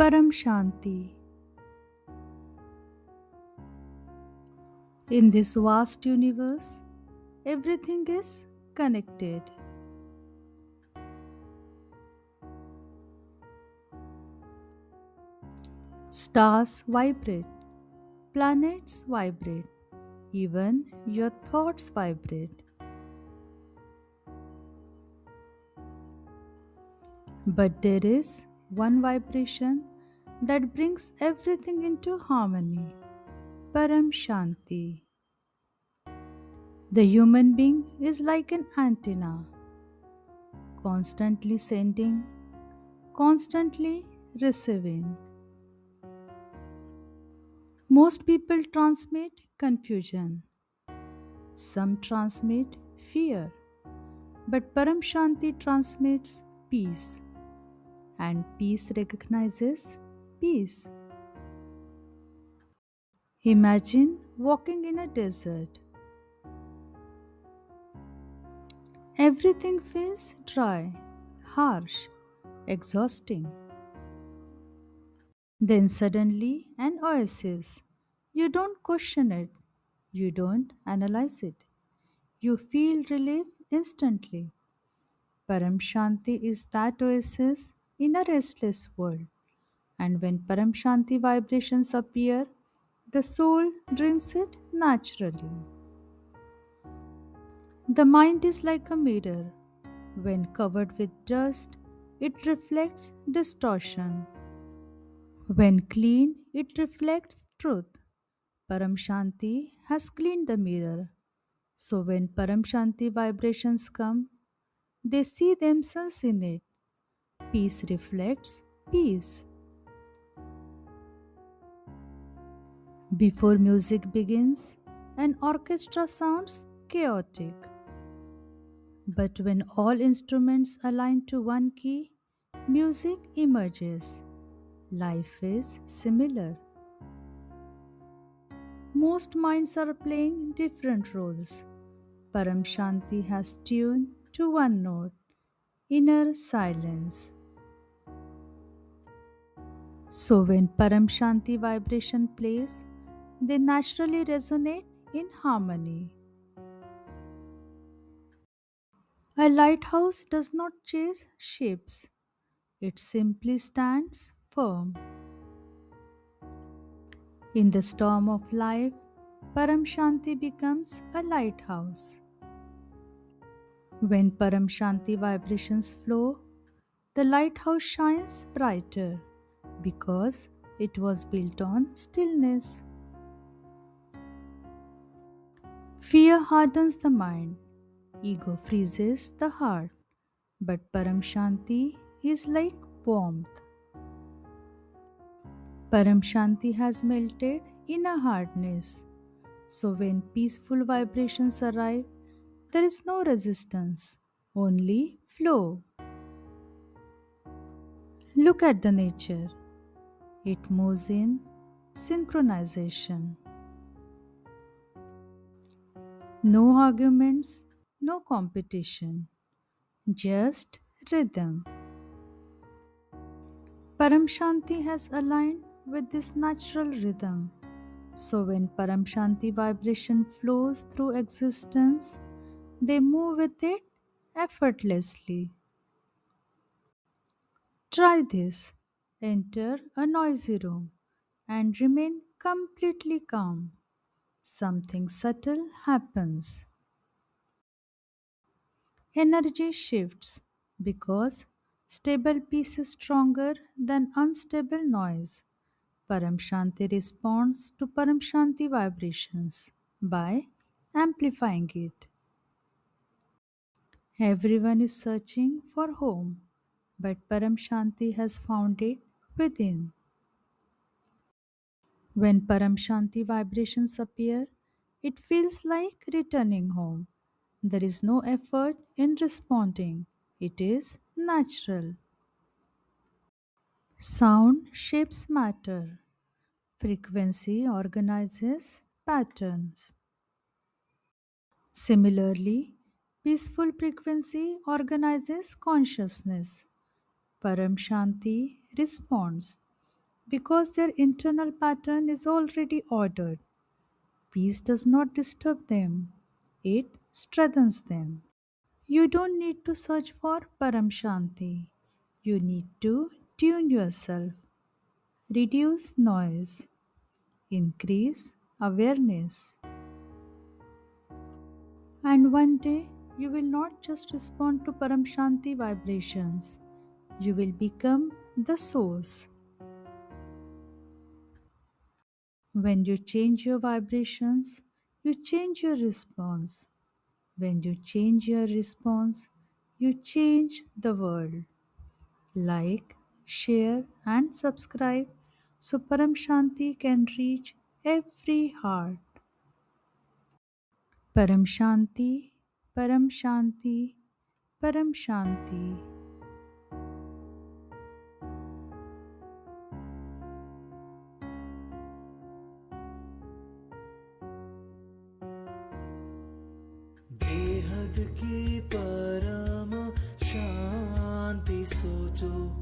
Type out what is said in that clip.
Paramshanti. In this vast universe, everything is connected. Stars vibrate, planets vibrate, even your thoughts vibrate. But there is one vibration that brings everything into harmony. Paramshanti. The human being is like an antenna, constantly sending, constantly receiving. Most people transmit confusion, some transmit fear, but Param Shanti transmits peace, and peace recognizes peace. Imagine walking in a desert. Everything feels dry, harsh, exhausting. Then suddenly, an oasis. You don't question it, you don't analyze it. You feel relief instantly. Param Shanti is that oasis in a restless world. And when Param Shanti vibrations appear, the soul drinks it naturally. The mind is like a mirror. When covered with dust, it reflects distortion. When clean, it reflects truth. Param Shanti has cleaned the mirror. So when Param Shanti vibrations come, they see themselves in it. Peace reflects peace. Before music begins, an orchestra sounds chaotic. But when all instruments align to one key, music emerges. Life is similar. Most minds are playing different roles. Param Shanti has tuned to one note, inner silence. So when Param Shanti vibration plays, they naturally resonate in harmony. A lighthouse does not chase ships, it simply stands firm. In the storm of life, Param Shanti becomes a lighthouse. When Param Shanti vibrations flow, the lighthouse shines brighter because it was built on stillness. Fear hardens the mind, ego freezes the heart, but Param Shanti is like warmth. Param Shanti has melted inner hardness. So when peaceful vibrations arrive, there is no resistance, only flow. Look at the nature. It moves in synchronization. No arguments, no competition, just rhythm. Param Shanti has aligned with this natural rhythm. So when Param Shanti vibration flows through existence, they move with it effortlessly. Try this. Enter a noisy room and remain completely calm. Something subtle happens. Energy shifts because stable peace is stronger than unstable noise. Param Shanti responds to Param Shanti vibrations by amplifying it. Everyone is searching for home, but Param Shanti has found it within. When Param Shanti vibrations appear, it feels like returning home. There is no effort in responding, it is natural. Sound shapes matter, frequency organizes patterns. Similarly, peaceful frequency organizes consciousness. Param Shanti responds. because their internal pattern is already ordered. Peace does not disturb them, it strengthens them. You don't need to search for Paramshanti. You need to tune yourself, reduce noise, increase awareness. And one day you will not just respond to Paramshanti vibrations, you will become the source. When you change your vibrations, you change your response. When you change your response, you change the world. Like, share, and subscribe so Param Shanti can reach every heart. Param Shanti, Param Shanti, Param Shanti. बेहद की परम शांति सोचो